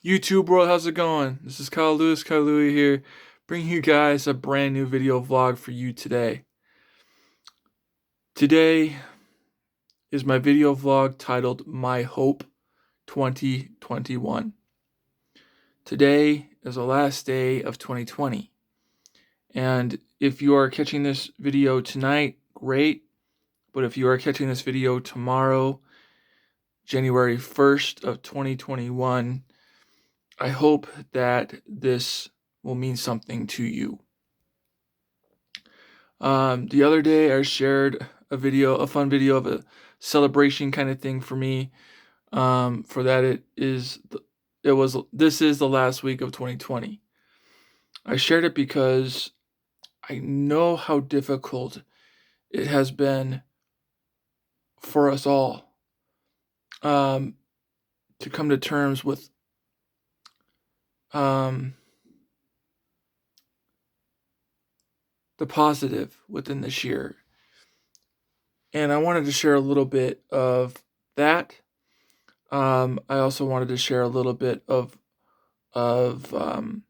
YouTube world, how's it going? This is Kyle Louis here, bringing you guys a brand new video vlog for you today. Today is my video vlog titled My Hope 2021. Today is the last day of 2020. And if you are catching this video tonight, great. But if you are catching this video tomorrow, January 1st of 2021, I hope that this will mean something to you. The other day I shared a fun video of a celebration kind of thing for me. For that this is the last week of 2020. I shared it because I know how difficult it has been for us all to come to terms with the positive within this year. And I wanted to share a little bit of that. I also wanted to share a little bit of the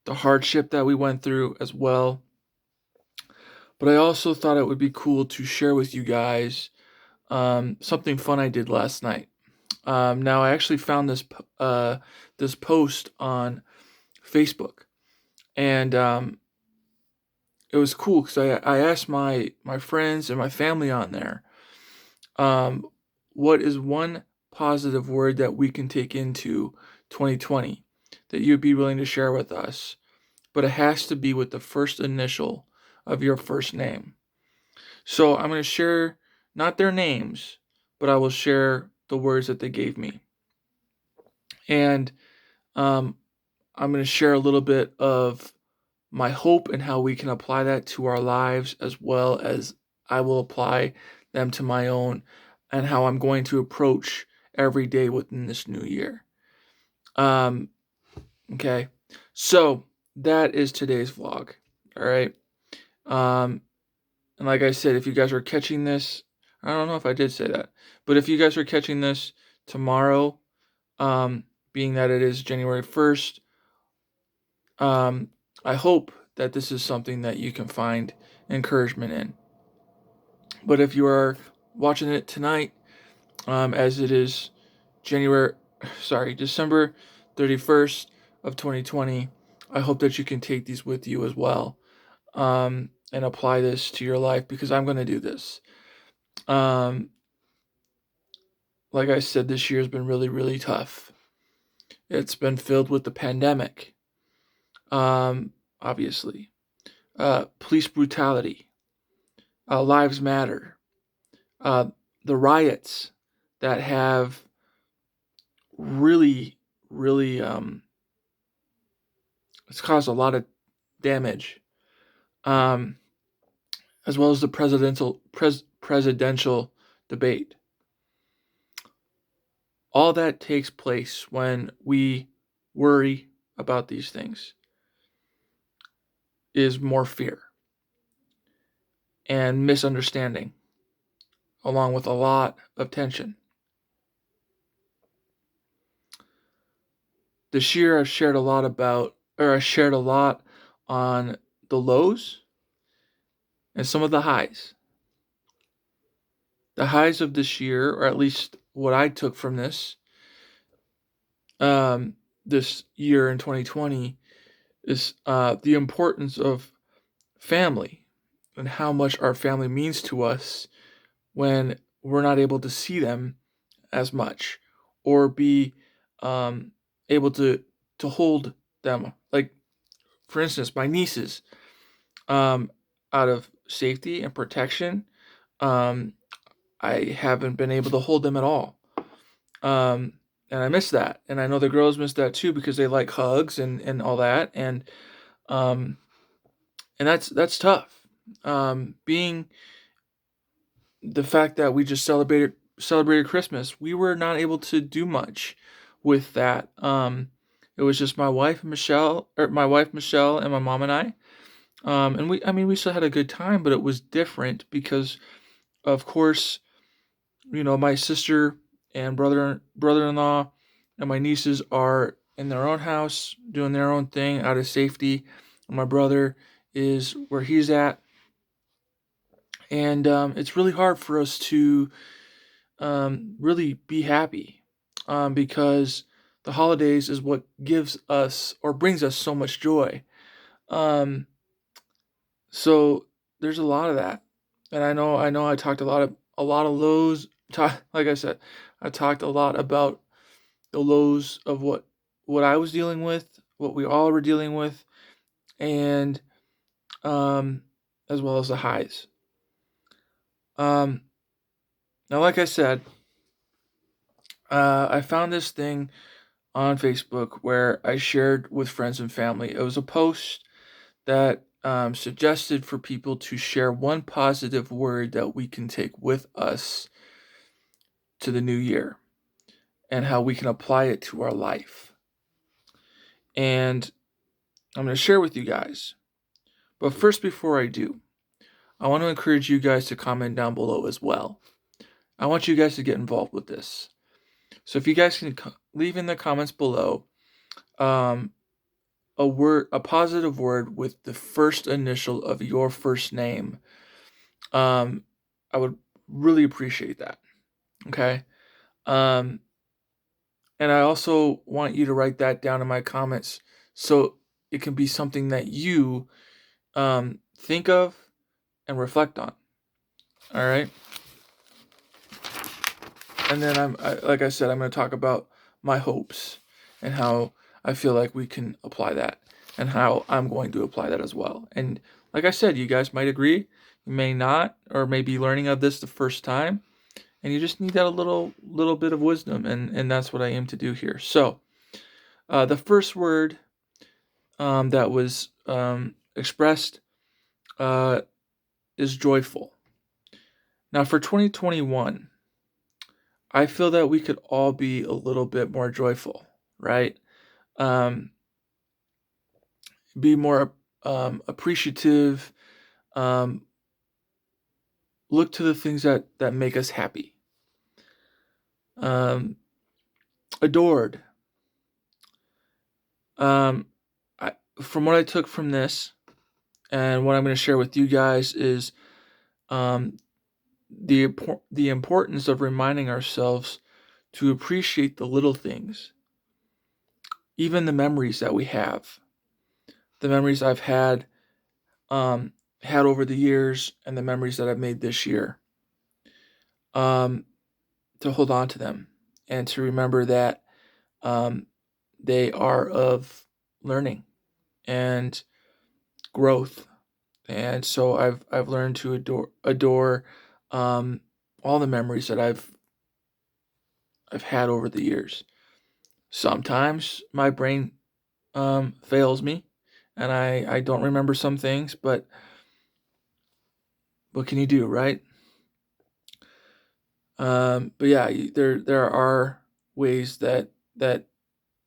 hardship that we went through as well. But I also thought it would be cool to share with you guys something fun I did last night. Now I actually found this post on Facebook, and it was cool because I asked my friends and my family on there, what is one positive word that we can take into 2020 that you'd be willing to share with us? But it has to be with the first initial of your first name. So I'm going to share not their names, but I will share the words that they gave me. And I'm going to share a little bit of my hope and how we can apply that to our lives, as well as I will apply them to my own and how I'm going to approach every day within this new year. Okay, so that is today's vlog. All right. And like I said, if you guys are catching this, I don't know if I did say that, but if you guys are catching this tomorrow, being that it is January 1st, I hope that this is something that you can find encouragement in. But if you are watching it tonight, as it is December 31st of 2020, I hope that you can take these with you as well, and apply this to your life, because I'm going to do this. Like I said, this year has been really, really tough. It's been filled with the pandemic, obviously, police brutality, lives matter, the riots that have really, really, it's caused a lot of damage, as well as the presidential debate. All that takes place when we worry about these things is more fear and misunderstanding, along with a lot of tension. This year I shared a lot on the lows and some of the highs. The highs of this year, or at least what I took from this year in 2020, is the importance of family and how much our family means to us when we're not able to see them as much, or be able to hold them. Like, for instance, my nieces, out of safety and protection, I haven't been able to hold them at all. And I miss that. And I know the girls miss that too, because they like hugs and all that. And that's tough. Being the fact that we just celebrated Christmas, we were not able to do much with that. It was just my wife Michelle, and my mom and I. And we still had a good time, but it was different because, of course, my sister and brother-in-law and my nieces are in their own house doing their own thing out of safety. And my brother is where he's at, and it's really hard for us to really be happy, because the holidays is what gives us or brings us so much joy. Um, so there's a lot of that, and I know I talked a lot of lows. Like I said, I talked a lot about the lows of what I was dealing with, what we all were dealing with, and um, as well as the highs. Um, Now, like I said, I found this thing on Facebook where I shared with friends and family. It was a post that suggested for people to share one positive word that we can take with us to the new year and how we can apply it to our life. And I'm going to share with you guys. But first, before I do, I want to encourage you guys to comment down below as well. I want you guys to get involved with this. So if you guys can leave in the comments below um, a positive word with the first initial of your first name, I would really appreciate that. Okay. Um, and I also want you to write that down in my comments so it can be something that you think of and reflect on. All right. And then like I said, I'm going to talk about my hopes and how I feel like we can apply that and how I'm going to apply that as well. And like I said, you guys might agree, you may not, or may be learning of this the first time, and you just need that a little bit of wisdom, and that's what I aim to do here. So the first word that was expressed is joyful. Now for 2021, I feel that we could all be a little bit more joyful, right? Um, be more appreciative. Um, look to the things that make us happy. Um, adored. Um, from what I took from this, and what I'm going to share with you guys is um, the importance of reminding ourselves to appreciate the little things, even the memories that we have, the memories I've had over the years, and the memories that I've made this year. To hold on to them and to remember that um, they are of learning and growth. And so I've learned to adore all the memories that I've had over the years. Sometimes my brain fails me, and I don't remember some things, but what can you do, right? But yeah, there are ways that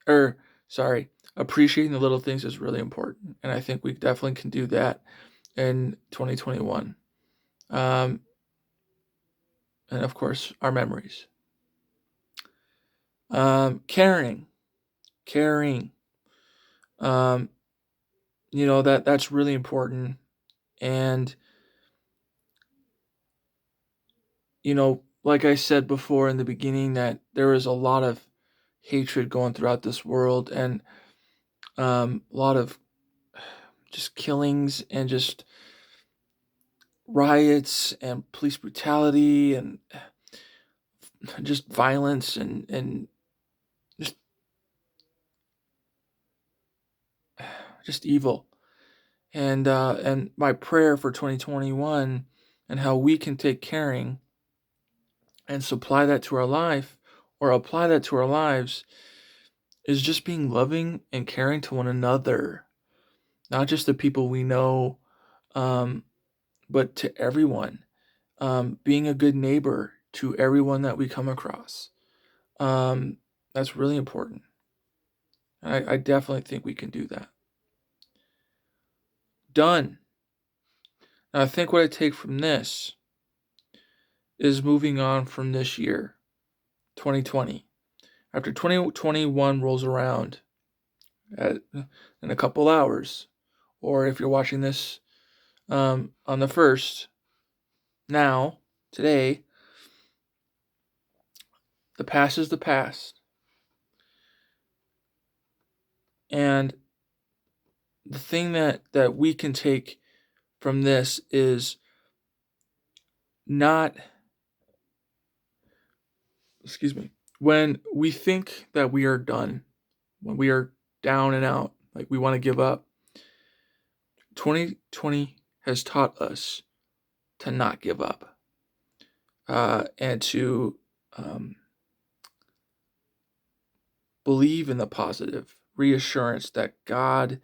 or sorry, appreciating the little things is really important, and I think we definitely can do that in 2021. Um, and of course, our memories. Caring, caring. Um, that's really important, and like I said before in the beginning, that there is a lot of hatred going throughout this world, and a lot of just killings and just riots and police brutality and just violence and just just evil. And my prayer for 2021 and how we can take caring and supply that to our life or apply that to our lives is just being loving and caring to one another, not just the people we know, um, but to everyone. Being a good neighbor to everyone that we come across. That's really important. I definitely think we can do that. Done. Now, I think what I take from this is moving on from this year, 2020. After 2021 rolls around in a couple hours, or if you're watching this on the 1st, now, today, the past is the past. And the thing that we can take from this is not, when we think that we are done, when we are down and out, like we want to give up, 2020 has taught us to not give up, and to believe in the positive reassurance that God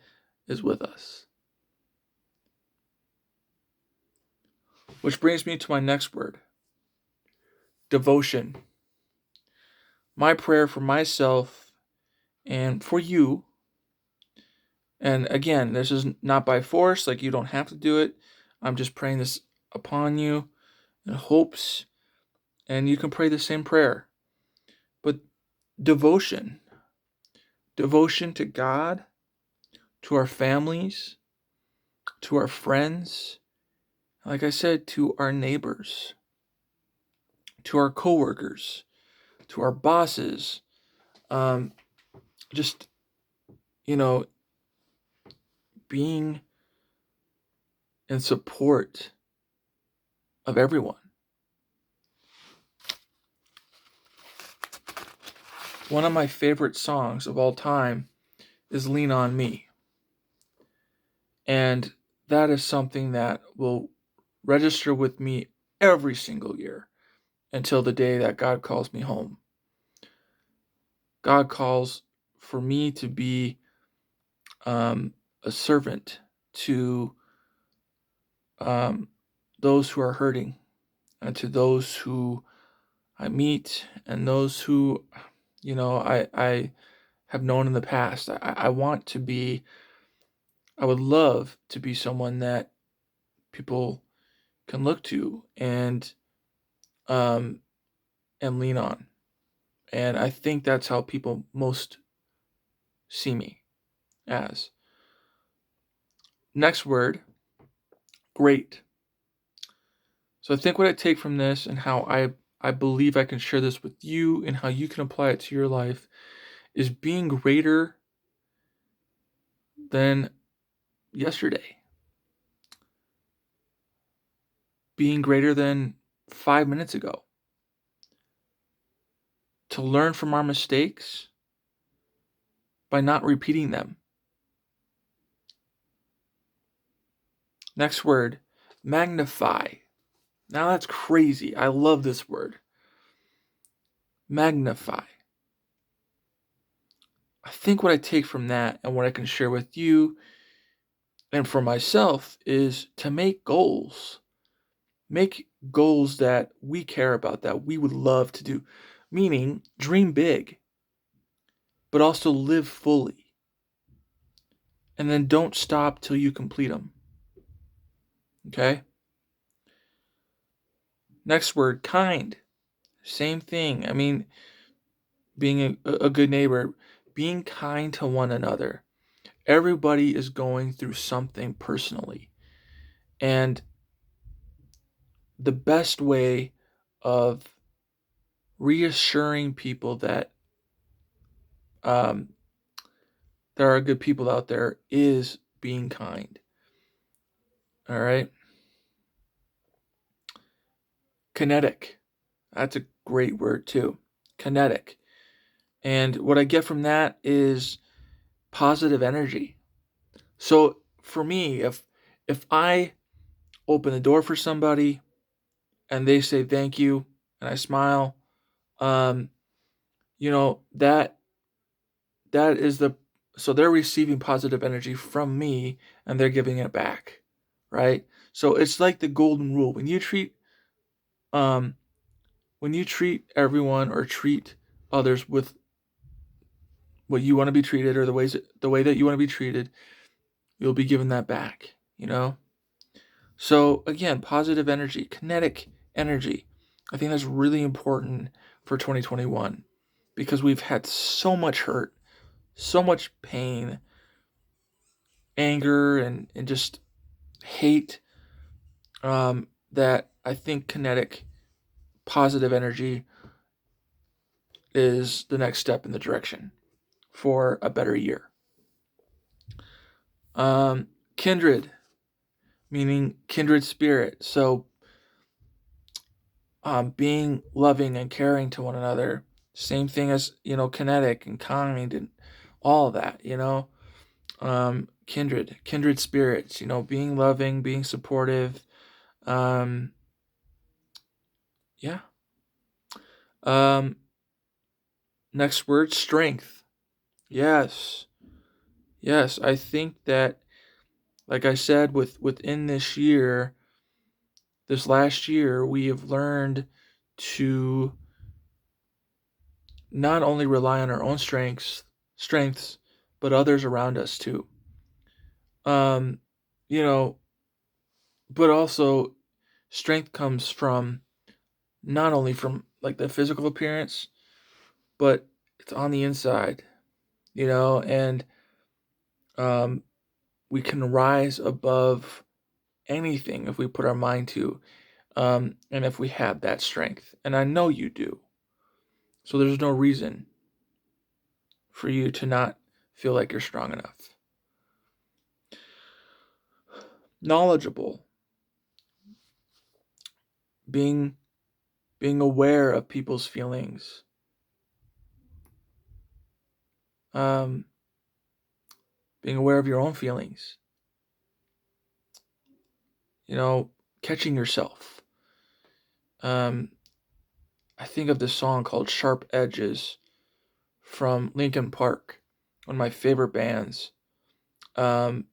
is with us. Which brings me to my next word, devotion. My prayer for myself and for you, and again, this is not by force, like you don't have to do it. I'm just praying this upon you in hopes, and you can pray the same prayer. But devotion to God, to our families, to our friends, like I said, to our neighbors, to our coworkers, to our bosses, just, being in support of everyone. One of my favorite songs of all time is Lean on Me. And that is something that will register with me every single year until the day that God calls me home. God calls for me to be a servant to those who are hurting, and to those who I meet, and those who, I have known in the past. I would love to be someone that people can look to and lean on. And I think that's how people most see me as. Next word, great. So I think what I take from this, and how I believe I can share this with you and how you can apply it to your life, is being greater than yesterday. Being greater than 5 minutes ago. To learn from our mistakes by not repeating them. Next word, magnify. Now that's crazy. I love this word. Magnify. I think what I take from that and what I can share with you and for myself is to make goals. Make goals that we care about, that we would love to do. Meaning, dream big, but also live fully. And then don't stop till you complete them. Okay? Next word, kind. Same thing. I mean, being a good neighbor, being kind to one another. Everybody is going through something personally. And the best way of reassuring people that there are good people out there is being kind. All right? Kinetic. That's a great word too. Kinetic. And what I get from that is positive energy. So for me, if I open the door for somebody and they say thank you and I smile, that is so they're receiving positive energy from me and they're giving it back, right? So it's like the golden rule. When you treat everyone or treat others with what you want to be treated, or the way that you want to be treated, you'll be given that back, So again, positive energy, kinetic energy. I think that's really important for 2021, because we've had so much hurt, so much pain, anger, and just hate, that I think kinetic positive energy is the next step in the direction for a better year. Kindred, meaning kindred spirit. So being loving and caring to one another. Same thing as, kinetic and kind and all of that, kindred spirits, being loving, being supportive. Um, yeah. Um, Next word, strength. Yes. Yes. I think that, like I said, within this last year, we have learned to not only rely on our own strengths, but others around us too. Um, you know, but also strength comes from not only from like the physical appearance, but it's on the inside, and um, we can rise above anything if we put our mind to, and if we have that strength. And I know you do. So there's no reason for you to not feel like you're strong enough. Knowledgeable, being aware of people's feelings, um, being aware of your own feelings, catching yourself. Um, I think of this song called Sharp Edges from Linkin Park, one of my favorite bands. Um,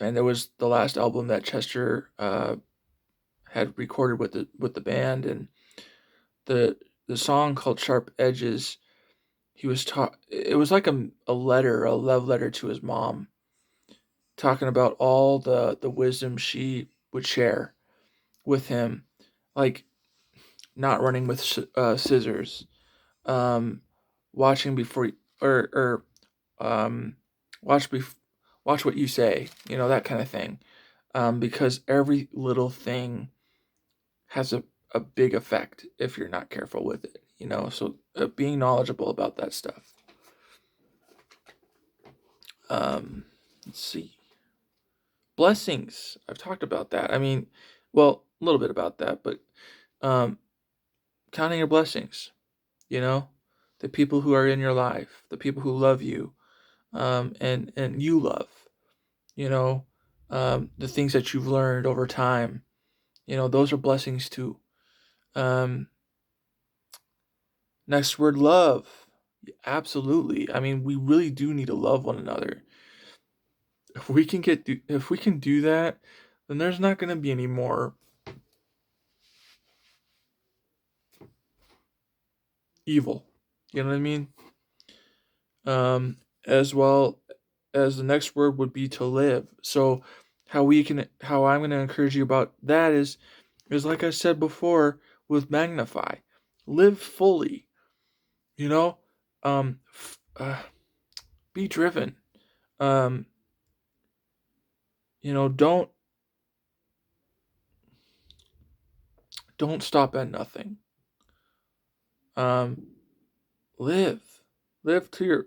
and it was the last album that Chester had recorded with the band, and the song called Sharp Edges. He was taught. It was like a letter, a love letter to his mom, talking about all the wisdom she would share with him, like not running with scissors, um, watching before or um, watch watch what you say, that kind of thing, because every little thing has a big effect if you're not careful with it, So being knowledgeable about that stuff. Let's see. Blessings. I've talked about that. I mean, well, a little bit about that, but um, counting your blessings. You know, the people who are in your life, the people who love you, and you love. You know, the things that you've learned over time. Those are blessings too. Um, Next word, love. Absolutely. I mean, we really do need to love one another. If we can do that, then there's not going to be any more evil. You know what I mean? As well as the next word would be to live. So how I'm going to encourage you about that is like I said before with magnify, live fully. You know, be driven. Um, don't stop at nothing. Um, live, live to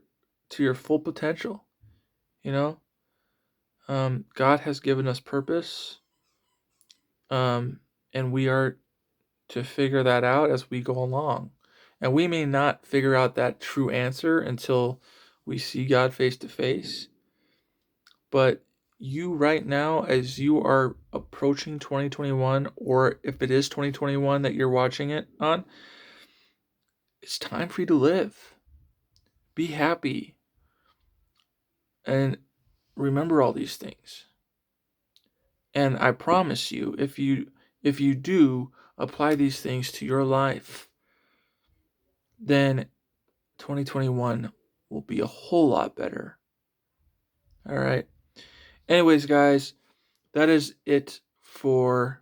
your full potential. You know, God has given us purpose, and we are to figure that out as we go along. And we may not figure out that true answer until we see God face to face. But you right now, as you are approaching 2021, or if it is 2021 that you're watching it on, it's time for you to live. Be happy. And remember all these things. And I promise you, if you do apply these things to your life, then 2021 will be a whole lot better. All right. Anyways, guys, that is it for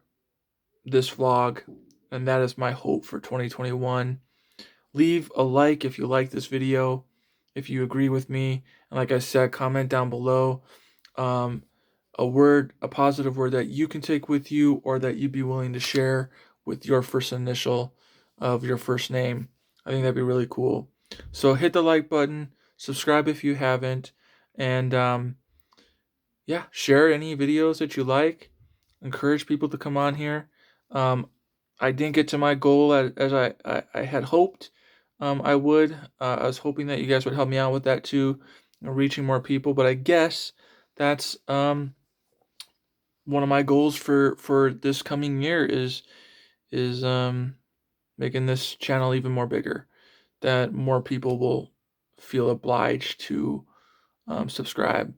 this vlog, and that is my hope for 2021. leave a like if you like this video, if you agree with me. And like I said, comment down below um, a positive word that you can take with you or that you'd be willing to share with your first initial of your first name. I think that'd be really cool. So hit the like button, subscribe if you haven't, and yeah, share any videos that you like. Encourage people to come on here. I didn't get to my goal as I had hoped I would. I was hoping that you guys would help me out with that too, reaching more people. But I guess that's one of my goals for this coming year is making this channel even more bigger. That more people will feel obliged to subscribe.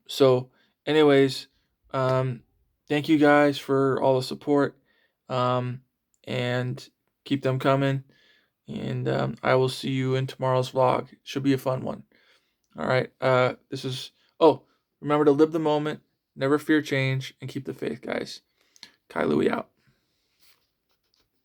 So, anyways, um, thank you guys for all the support, um, and keep them coming. And I will see you in tomorrow's vlog. Should be a fun one. All right. This is. Oh, remember to live the moment, never fear change, and keep the faith, guys. Kai Louie out.